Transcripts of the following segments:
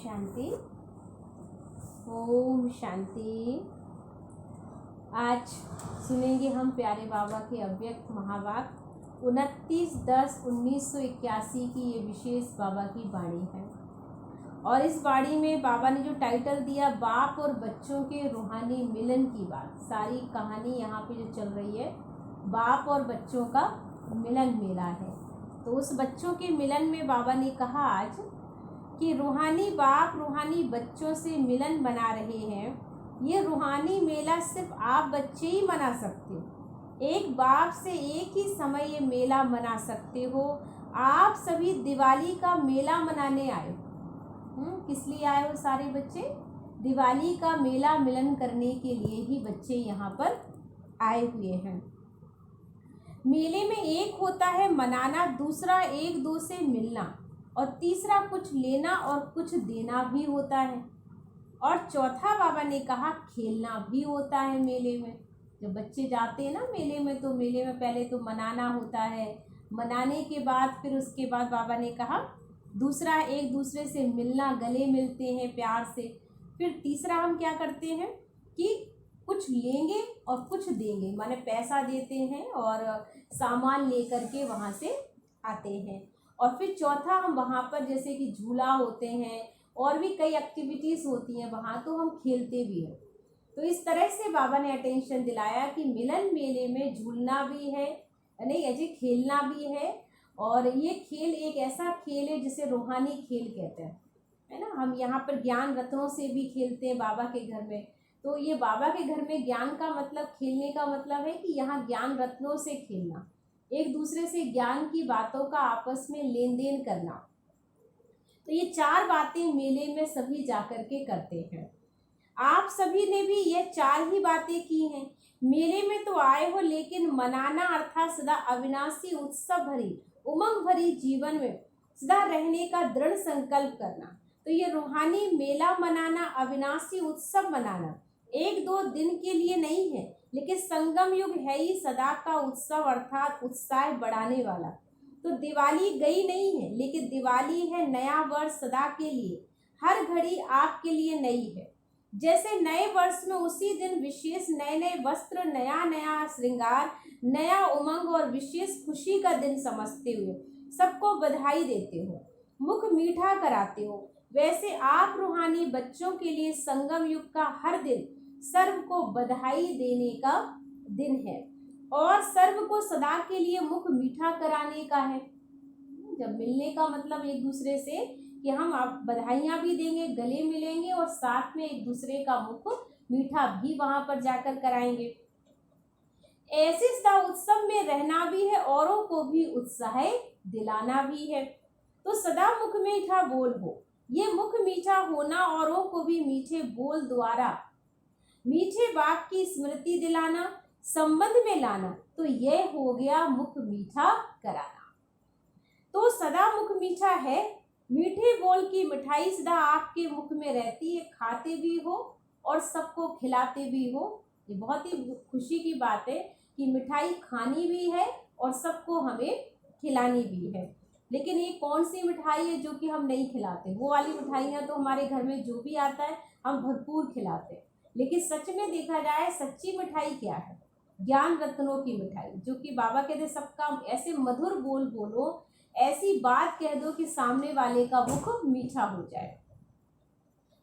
शांति। ओम शांति। आज सुनेंगे हम प्यारे बाबा के अव्यक्त महावाक्य 29/10/1981 की ये विशेष बाबा की वाणी है। और इस वाणी में बाबा ने जो टाइटल दिया, बाप और बच्चों के रूहानी मिलन की बात। सारी कहानी यहाँ पे जो चल रही है, बाप और बच्चों का मिलन मेला है। तो उस बच्चों के मिलन में बाबा ने कहा आज कि रूहानी बाप रूहानी बच्चों से मिलन बना रहे हैं। ये रूहानी मेला सिर्फ आप बच्चे ही मना सकते हो। एक बाप से एक ही समय ये मेला मना सकते हो। आप सभी दिवाली का मेला मनाने आए हो। किस लिए आए हो सारे बच्चे? दिवाली का मेला मिलन करने के लिए ही बच्चे यहाँ पर आए हुए हैं। मेले में एक होता है मनाना, दूसरा एक दो से मिलना, और तीसरा कुछ लेना और कुछ देना भी होता है। और चौथा बाबा ने कहा खेलना भी होता है मेले में। जब बच्चे जाते हैं ना मेले में, तो मेले में पहले तो मनाना होता है। मनाने के बाद फिर उसके बाद बाबा ने कहा दूसरा एक दूसरे से मिलना, गले मिलते हैं प्यार से। फिर तीसरा हम क्या करते हैं कि कुछ लेंगे और कुछ देंगे, माने पैसा देते हैं और सामान लेकर के वहाँ से आते हैं। और फिर चौथा हम वहाँ पर जैसे कि झूला होते हैं और भी कई एक्टिविटीज़ होती हैं वहाँ, तो हम खेलते भी हैं। तो इस तरह से बाबा ने अटेंशन दिलाया कि मिलन मेले में झूलना भी है, नहीं अजय खेलना भी है। और ये खेल एक ऐसा खेल है जिसे रूहानी खेल कहते हैं, है ना। हम यहाँ पर ज्ञान रत्नों से भी खेलते हैं बाबा के घर में। तो ये बाबा के घर में ज्ञान का मतलब, खेलने का मतलब है कि यहाँ ज्ञान रत्नों से खेलना, एक दूसरे से ज्ञान की बातों का आपस में लेन देन करना। तो ये चार बातें मेले में सभी जाकर के करते हैं। आप सभी ने भी ये चार ही बातें की हैं। मेले में तो आए हो, लेकिन मनाना अर्थात सदा अविनाशी उत्सव भरी उमंग भरी जीवन में सदा रहने का दृढ़ संकल्प करना। तो ये रूहानी मेला मनाना, अविनाशी उत्सव मनाना एक दो दिन के लिए नहीं है, लेकिन संगम युग है ही सदा का उत्सव, अर्थात उत्साह बढ़ाने वाला। तो दिवाली गई नहीं है, लेकिन दिवाली है नया वर्ष सदा के लिए, हर घड़ी आपके लिए नई है। जैसे नए वर्ष में उसी दिन विशेष नए नए वस्त्र, नया नया श्रृंगार, नया उमंग और विशेष खुशी का दिन समझते हुए सबको बधाई देते हो, मुख मीठा कराते हो, वैसे आप रूहानी बच्चों के लिए संगम युग का हर दिन सर्व को बधाई देने का दिन है और सर्व को सदा के लिए मुख मीठा कराने का है। जब मिलने का मतलब एक दूसरे से कि हम आप बधाइयाँ भी देंगे, गले मिलेंगे और साथ में एक दूसरे का मुख मीठा भी वहां पर जाकर कराएंगे। ऐसे सदा उत्सव में रहना भी है, औरों को भी उत्साह दिलाना भी है। तो सदा मुख मीठा बोल हो, ये मुख मीठा होना औरों को भी मीठे बोल द्वारा मीठे वाक्य की स्मृति दिलाना, संबंध में लाना, तो यह हो गया मुख मीठा कराना। तो सदा मुख मीठा है, मीठे बोल की मिठाई सदा आपके मुख में रहती है, खाते भी हो और सबको खिलाते भी हो। ये बहुत ही खुशी की बात है कि मिठाई खानी भी है और सबको हमें खिलानी भी है। लेकिन ये कौन सी मिठाई है जो कि हम नहीं खिलाते? वो वाली मिठाइयाँ तो हमारे घर में जो भी आता है हम भरपूर खिलाते हैं। लेकिन सच में देखा जाए सच्ची मिठाई क्या है? ज्ञान रत्नों की मिठाई, जो कि बाबा कहते सबका ऐसे मधुर बोल बोलो, ऐसी बात कह दो कि सामने वाले का मुख मीठा हो जाए।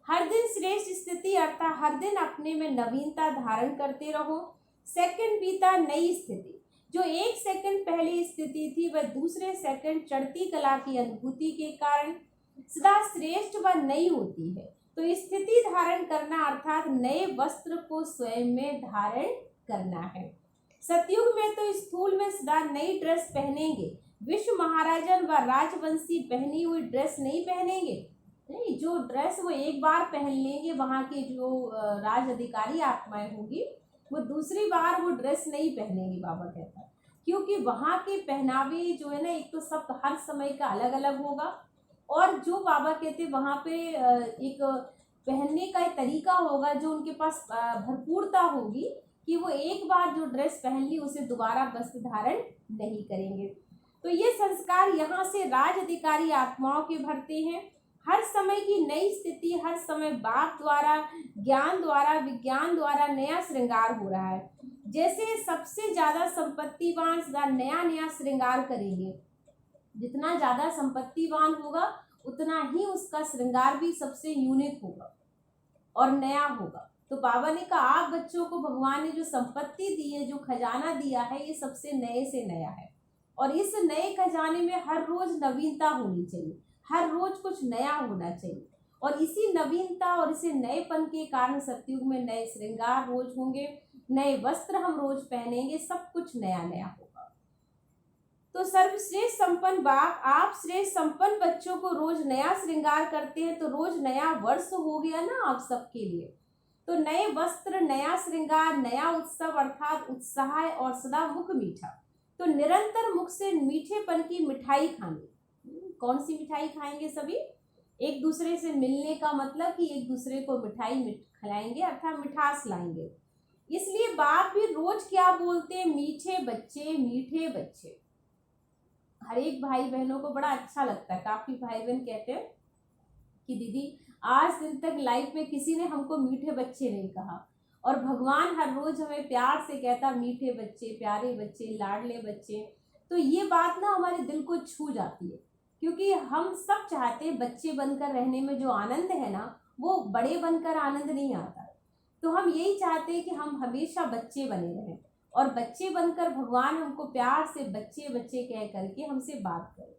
हर दिन श्रेष्ठ स्थिति अर्थात हर दिन अपने में नवीनता धारण करते रहो। सेकंड बीता नई स्थिति, जो एक सेकंड पहले स्थिति थी वह दूसरे सेकंड चढ़ती कला की अनुभूति के कारण सदा श्रेष्ठ व नई होती है। तो स्थिति धारण करना अर्थात नए वस्त्र को स्वयं में धारण करना है। सतयुग में तो स्थूल में सदा नई ड्रेस पहनेंगे, विश्व महाराजन व राजवंशी पहनी हुई ड्रेस नहीं पहनेंगे। नहीं, जो ड्रेस वो एक बार पहन लेंगे वहाँ के जो राज अधिकारी आत्माएं होंगी, वो दूसरी बार वो ड्रेस नहीं पहनेंगी बाबा कहता है। क्योंकि वहाँ के पहनावे जो है ना, एक तो सब हर समय का अलग अलग होगा, और जो बाबा कहते वहाँ पे एक पहनने का तरीका होगा जो उनके पास भरपूरता होगी कि वो एक बार जो ड्रेस पहन ली उसे दोबारा वस्त्र धारण नहीं करेंगे। तो ये संस्कार यहाँ से राज अधिकारी आत्माओं के भरते हैं। हर समय की नई स्थिति, हर समय बाप द्वारा, ज्ञान द्वारा, विज्ञान द्वारा नया श्रृंगार हो रहा है। जैसे सबसे ज्यादा संपत्तिवान सदा नया नया श्रृंगार करेंगे, जितना ज्यादा संपत्तिवान होगा उतना ही उसका श्रृंगार भी सबसे यूनिक होगा और नया होगा। तो बाबा ने कहा आप बच्चों को भगवान ने जो संपत्ति दी है, जो खजाना दिया है, ये सबसे नए से नया है। और इस नए खजाने में हर रोज नवीनता होनी चाहिए, हर रोज कुछ नया होना चाहिए। और इसी नवीनता और इसी नएपन के कारण सतयुग में नए श्रृंगार रोज होंगे, नए वस्त्र हम रोज पहनेंगे, सब कुछ नया नया होगा। तो सर्वश्रेष्ठ संपन्न बाप, आप श्रेष्ठ संपन्न बच्चों को रोज नया श्रृंगार करते हैं, तो रोज नया वर्ष हो गया ना आप सबके लिए। तो नए वस्त्र, नया श्रृंगार, नया उत्सव अर्थात उत्साह और सदा मुख मीठा। तो निरंतर मुख से मीठेपन की मिठाई खानी। कौन सी मिठाई खाएंगे सभी? एक दूसरे से मिलने का मतलब कि एक दूसरे को मिठाई खिलाएंगे अर्थात मिठास लाएंगे। इसलिए बाप भी रोज क्या बोलते हैं? मीठे बच्चे, मीठे बच्चे। हर एक भाई बहनों को बड़ा अच्छा लगता है। काफी भाई बहन कहते हैं कि दीदी आज दिन तक लाइफ में किसी ने हमको मीठे बच्चे नहीं कहा, और भगवान हर रोज हमें प्यार से कहता मीठे बच्चे, प्यारे बच्चे, लाडले बच्चे। तो ये बात ना हमारे दिल को छू जाती है, क्योंकि हम सब चाहते हैं बच्चे बनकर रहने में जो आनंद है ना, वो बड़े बनकर आनंद नहीं आता। तो हम यही चाहते हैं कि हम हमेशा बच्चे बने रहें, और बच्चे बनकर भगवान हमको प्यार से बच्चे बच्चे कह करके हमसे बात करे।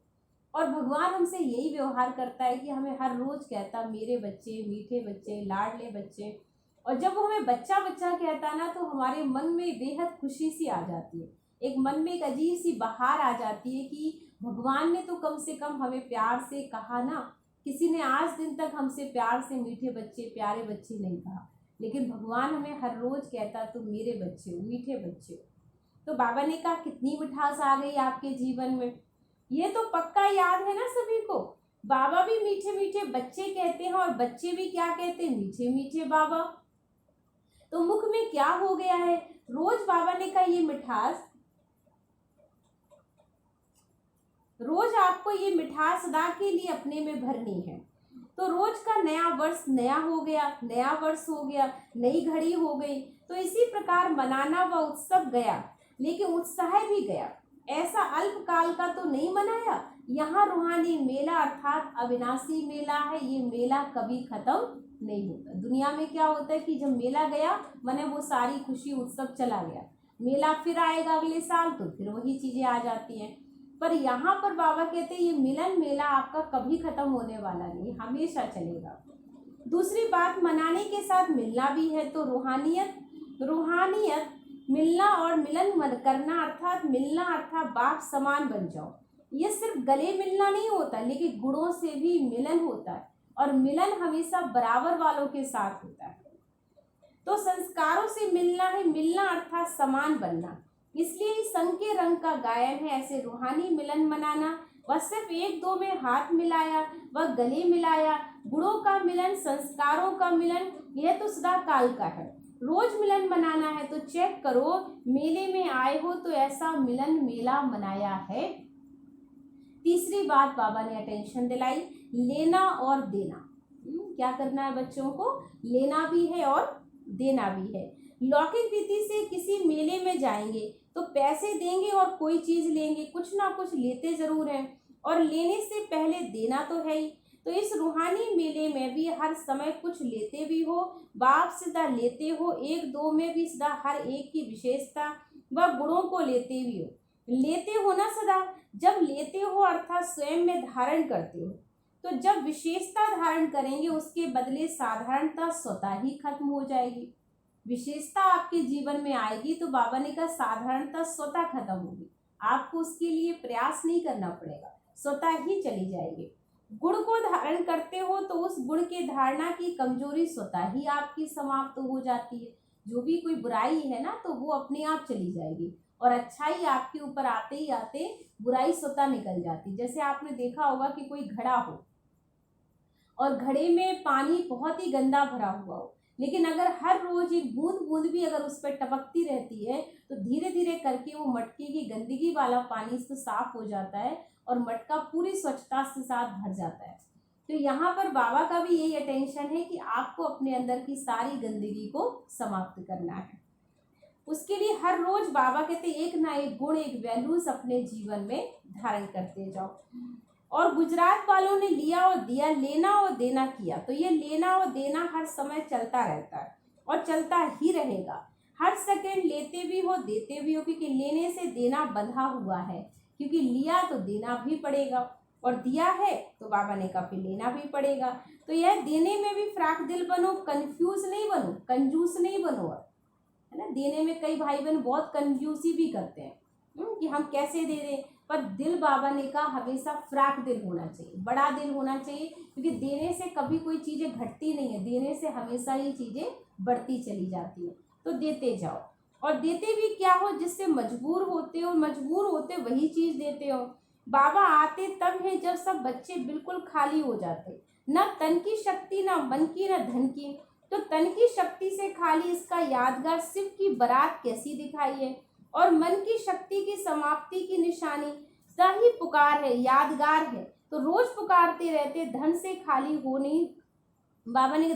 और भगवान हमसे यही व्यवहार करता है कि हमें हर रोज कहता मेरे बच्चे, मीठे बच्चे, लाडले बच्चे। और जब वो हमें बच्चा बच्चा कहता ना, तो हमारे मन में बेहद खुशी सी आ जाती है, एक मन में एक अजीब सी बहार आ जाती है कि भगवान ने तो कम से कम हमें प्यार से कहा ना। किसी ने आज दिन तक हमसे प्यार से मीठे बच्चे, प्यारे बच्चे नहीं कहा, लेकिन भगवान हमें हर रोज कहता तुम मेरे बच्चे हो, मीठे बच्चे हो। तो बाबा ने कहा कितनी मिठास आ गई आपके जीवन में, ये तो पक्का याद है ना सभी को। बाबा भी मीठे मीठे बच्चे कहते हैं, और बच्चे भी क्या कहते हैं? मीठे मीठे बाबा। तो मुख में क्या हो गया है? रोज बाबा ने कहा ये मिठास, रोज आपको ये मिठास सदा के लिए अपने में भरनी है। तो रोज का नया वर्ष नया हो गया, नया वर्ष हो गया, नई घड़ी हो गई। तो इसी प्रकार मनाना व उत्सव गया, लेकिन उत्साह भी गया। ऐसा अल्पकाल का तो नहीं मनाया। यहाँ रूहानी मेला अर्थात अविनाशी मेला है, ये मेला कभी खत्म नहीं होता। दुनिया में क्या होता है कि जब मेला गया माने वो सारी खुशी उत्सव चला गया, मेला फिर आएगा अगले साल तो फिर वही चीजें आ जाती हैं। पर यहाँ पर बाबा कहते हैं ये मिलन मेला आपका कभी खत्म होने वाला नहीं, हमेशा चलेगा। दूसरी बात, मनाने के साथ मिलना भी है। तो रूहानियत मिलना और मिलन करना अर्थात मिलना अर्थात बाप समान बन जाओ। ये सिर्फ गले मिलना नहीं होता, लेकिन गुणों से भी मिलन होता है, और मिलन हमेशा बराबर वालों के साथ होता है। तो संस्कारों से मिलना है, मिलना अर्थात समान बनना। इसलिए इस संग के रंग का गायन है। ऐसे रूहानी मिलन मनाना, वह सिर्फ एक दो में हाथ मिलाया, वह गले मिलाया। गुणों का मिलन, संस्कारों का मिलन, यह तो सदा काल का है। रोज मिलन मनाना है तो चेक करो, मेले में आए हो तो ऐसा मिलन मेला मनाया है। तीसरी बात बाबा ने अटेंशन दिलाई, लेना और देना। क्या करना है बच्चों को? लेना भी है और देना भी है। लौकिक रीति से किसी मेले में जाएंगे तो पैसे देंगे और कोई चीज लेंगे, कुछ ना कुछ लेते जरूर हैं, और लेने से पहले देना तो है ही। तो इस रूहानी मेले में भी हर समय कुछ लेते भी हो, बाप सदा लेते हो, एक दो में भी सदा हर एक की विशेषता व गुणों को लेते हो ना सदा। जब लेते हो अर्थात स्वयं में धारण करते हो। तो जब विशेषता धारण करेंगे उसके बदले साधारणता स्वतः ही खत्म हो जाएगी। विशेषता आपके जीवन में आएगी तो बाबा ने कहा साधारणता स्वतः खत्म होगी, आपको उसके लिए प्रयास नहीं करना पड़ेगा, स्वतः ही चली जाएगी। गुण को धारण करते हो तो उस गुण के धारणा की कमजोरी स्वतः ही आपकी समाप्त हो जाती है। जो भी कोई बुराई है ना तो वो अपने आप चली जाएगी, और अच्छाई आपके ऊपर आते ही आते बुराई स्वतः निकल जाती। जैसे आपने देखा होगा कि कोई घड़ा हो और घड़े में पानी बहुत ही गंदा भरा हुआ हो, लेकिन अगर हर रोज एक बूंद बूंद भी अगर उस पर टपकती रहती है तो धीरे धीरे करके वो मटके की गंदगी वाला पानी से साफ हो जाता है और मटका पूरी स्वच्छता के साथ भर जाता है। तो यहाँ पर बाबा का भी यही अटेंशन है कि आपको अपने अंदर की सारी गंदगी को समाप्त करना है। उसके लिए हर रोज बाबा कहते एक ना एक गुण, एक वैल्यूज अपने जीवन में धारण करते जाओ। और गुजरात वालों ने लिया और दिया, लेना और देना किया। तो ये लेना और देना हर समय चलता रहता है और चलता ही रहेगा। हर सेकंड लेते भी हो देते भी हो, क्योंकि लेने से देना बंधा हुआ है, क्योंकि लिया तो देना भी पड़ेगा और दिया है तो बाबा ने कहा फिर लेना भी पड़ेगा। तो यह देने में भी फ्राक दिल बनो, कंफ्यूज नहीं बनो, कंजूस नहीं बनो, है ना। देने में कई भाई बहन बहुत कंजूसी भी करते हैं कि हम कैसे दे दें, पर दिल बाबा ने कहा हमेशा फ्राक दिल होना चाहिए, बड़ा दिल होना चाहिए, क्योंकि देने से कभी कोई चीज़ें घटती नहीं है, देने से हमेशा ही चीज़ें बढ़ती चली जाती है। तो देते जाओ और देते भी क्या हो, जिससे मजबूर होते हो, मजबूर होते वही चीज़ देते हो। बाबा आते तब है जब सब बच्चे बिल्कुल खाली हो जाते, न तन की शक्ति, न मन की, न धन की। तो तन की शक्ति से खाली इसका यादगार शिव की बारात कैसी दिखाई है, और मन की शक्ति की समाप्ति की निशानी सही पुकार है, यादगार है। तो रोज पुकारते रहते, धन से खाली हो नहीं। बाबा ने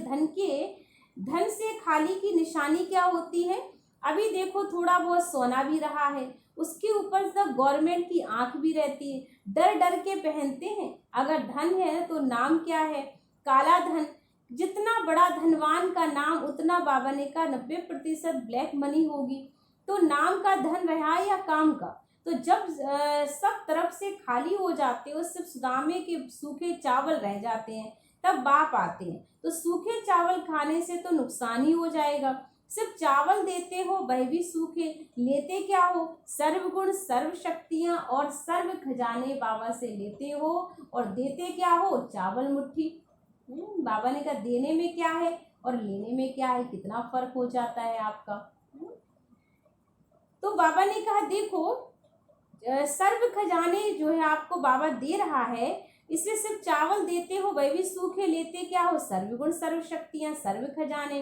धन से खाली की निशानी क्या होती है, अभी देखो थोड़ा बहुत सोना भी रहा है, उसके ऊपर से गवर्नमेंट की आंख भी रहती है, डर डर के पहनते हैं। अगर धन है तो नाम क्या है, काला धन। जितना बड़ा धनवान का नाम उतना बाबा ने कहा 90% ब्लैक मनी होगी। तो नाम का धन रहा या काम का। तो जब सब तरफ से खाली हो जाते हो, सिर्फ सुदामे के सूखे चावल रह जाते हैं, तब बाप आते हैं। तो सूखे चावल खाने से तो नुकसान ही हो जाएगा। सिर्फ चावल देते हो वह भी सूखे, लेते क्या हो, सर्वगुण सर्व शक्तियाँ और सर्व खजाने बाबा से लेते हो, और देते क्या हो, चावल मुट्ठी। बाबा ने कहा देने में क्या है और लेने में क्या है, कितना फर्क हो जाता है आपका। तो बाबा ने कहा देखो सर्व खजाने जो है आपको बाबा दे रहा है, इसलिए सिर्फ चावल देते हो वह भी सूखे, लेते क्या हो, सर्वगुण सर्व शक्तियाँ सर्व खजाने।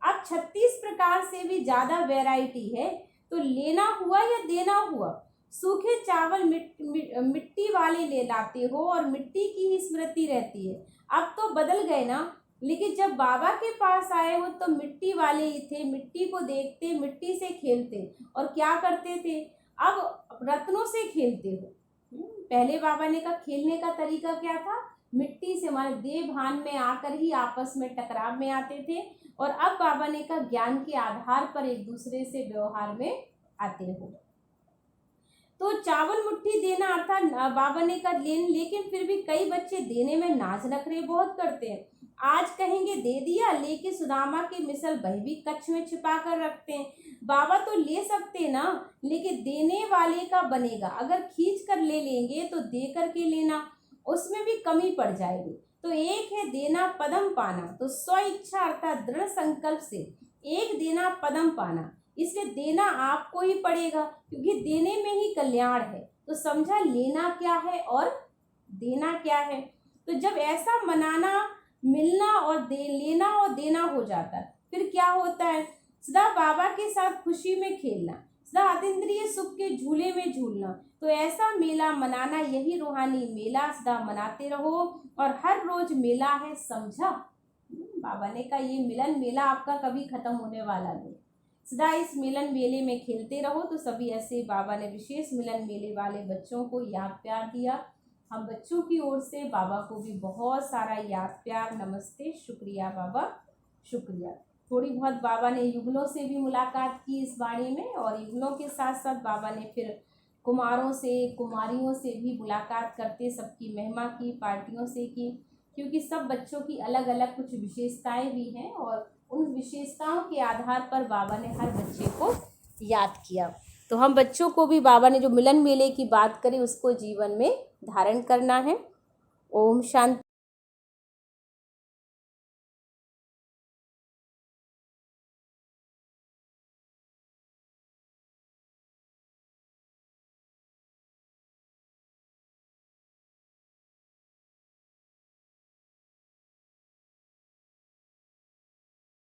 अब 36 प्रकार से भी ज्यादा वैरायटी है, तो लेना हुआ या देना हुआ। सूखे चावल मिट्टी वाले ले लाते हो और मिट्टी की ही स्मृति रहती है। अब तो बदल गए ना, लेकिन जब बाबा के पास आए हो तो मिट्टी वाले ही थे, मिट्टी को देखते, मिट्टी से खेलते और क्या करते थे, अब रत्नों से खेलते हो। पहले बाबा ने कहा खेलने का तरीका क्या था, मिट्टी से, हमारे देह भान में आकर ही आपस में टकराव में आते थे, और अब बाबा ने कहा ज्ञान के आधार पर एक दूसरे से व्यवहार में आते हो। तो चावल मुट्ठी देना अर्थात बाबा ने कहा लेकिन फिर भी कई बच्चे देने में नाज नखरे बहुत करते हैं। आज कहेंगे दे दिया, लेके सुदामा की मिसल वह भी कच्छ में छिपा कर रखते हैं। बाबा तो ले सकते ना, लेकिन देने वाले का बनेगा। अगर खींच कर ले लेंगे तो दे करके लेना, उसमें भी कमी पड़ जाएगी। तो एक है देना पदम पाना, तो स्व इच्छा अर्थात दृढ़ संकल्प से एक देना पदम पाना, इसलिए देना आपको ही पड़ेगा, क्योंकि देने में ही कल्याण है। तो समझा लेना क्या है और देना क्या है। तो जब ऐसा मनाना, मिलना और लेना और देना हो जाता है, फिर क्या होता है, सदा बाबा के साथ खुशी में खेलना, सदा अतीन्द्रिय सुख के झूले में झूलना। तो ऐसा मेला मनाना, यही रूहानी मेला सदा मनाते रहो, और हर रोज मेला है, समझा। बाबा ने कहा ये मिलन मेला आपका कभी खत्म होने वाला नहीं, सदा इस मिलन मेले में खेलते रहो। तो सभी ऐसे बाबा ने विशेष मिलन मेले वाले बच्चों को याद प्यार दिया। हम बच्चों की ओर से बाबा को भी बहुत सारा याद प्यार, नमस्ते, शुक्रिया बाबा, शुक्रिया। थोड़ी बहुत बाबा ने युगलों से भी मुलाकात की इस वाणी में, और युगलों के साथ साथ बाबा ने फिर कुमारों से, कुमारियों से भी मुलाकात करते सबकी महिमा की, पार्टियों से की, क्योंकि सब बच्चों की अलग अलग कुछ विशेषताएं भी हैं, और उन विशेषताओं के आधार पर बाबा ने हर बच्चे को याद किया। तो हम बच्चों को भी बाबा ने जो मिलन मेले की बात करी उसको जीवन में धारण करना है। ओम शांति।